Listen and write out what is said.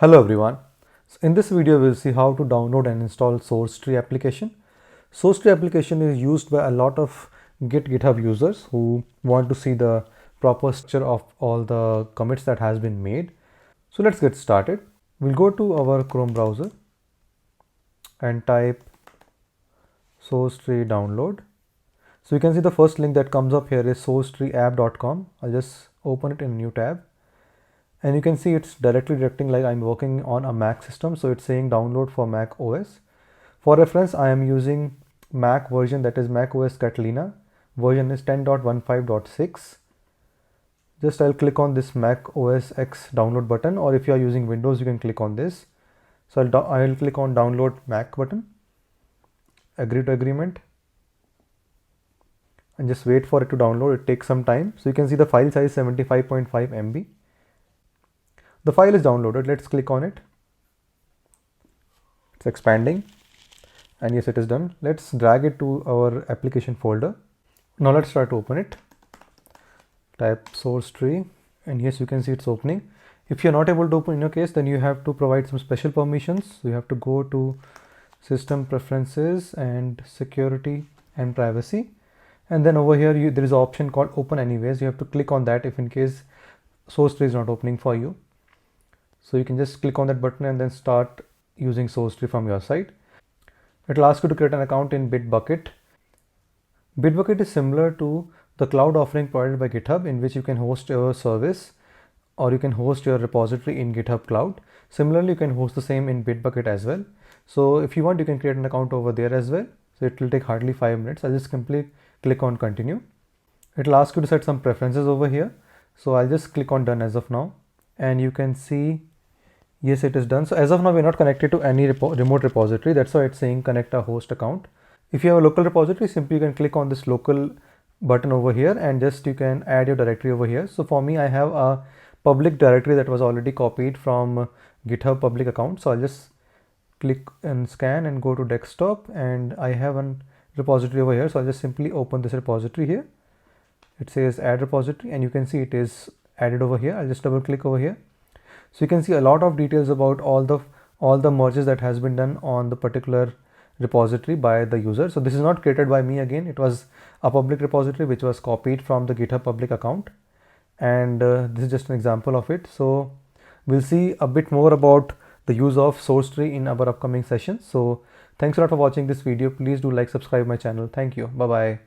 Hello everyone. So in this video we'll see how to download and install SourceTree application. SourceTree application is used by a lot of GitHub users who want to see the proper structure of all the commits that has been made. So let's get started. We'll go to our Chrome browser and type SourceTree download. So you can see the first link that comes up here is sourcetreeapp.com. I'll just open it in a new tab. And you can see it's directly directing like I'm working on a Mac system. So it's saying download for Mac OS. For reference, I am using Mac version, that is Mac OS Catalina. Version is 10.15.6. Just I'll click on this Mac OS X download button, or if you are using Windows, you can click on this. So I'll click on download Mac button, agree to agreement, and just wait for it to download. It takes some time. So you can see the file size 75.5 MB. The file is downloaded. Let's click on it. It's expanding, and yes, it is done. Let's drag it to our application folder. Now let's try to open it. Type SourceTree, and yes, you can see it's opening. If you're not able to open in your case, then you have to provide some special permissions. So you have to go to System Preferences and Security and Privacy, and then over here there is an option called Open Anyways. You have to click on that if in case SourceTree is not opening for you. So you can just click on that button and then start using SourceTree from your side. It will ask you to create an account in Bitbucket. Bitbucket is similar to the cloud offering provided by GitHub, in which you can host your service or you can host your repository in GitHub Cloud. Similarly, you can host the same in Bitbucket as well. So if you want, you can create an account over there as well. So it will take hardly 5 minutes. I'll just simply click on continue. It will ask you to set some preferences over here. So I'll just click on done as of now, and you can see yes, it is done. So as of now, we're not connected to any remote repository. That's why it's saying connect a host account. If you have a local repository, simply you can click on this local button over here and just you can add your directory over here. So for me, I have a public directory that was already copied from GitHub public account. So I'll just click and scan and go to desktop, and I have a repository over here. So I'll just simply open this repository here. It says add repository, and you can see it is added over here. I'll just double click over here. So you can see a lot of details about all the merges that has been done on the particular repository by the user. So this is not created by me again. It was a public repository which was copied from the GitHub public account, and this is just an example of it. So we'll see a bit more about the use of SourceTree in our upcoming sessions. So thanks a lot for watching this video. Please do like, subscribe my channel. Thank you. Bye bye.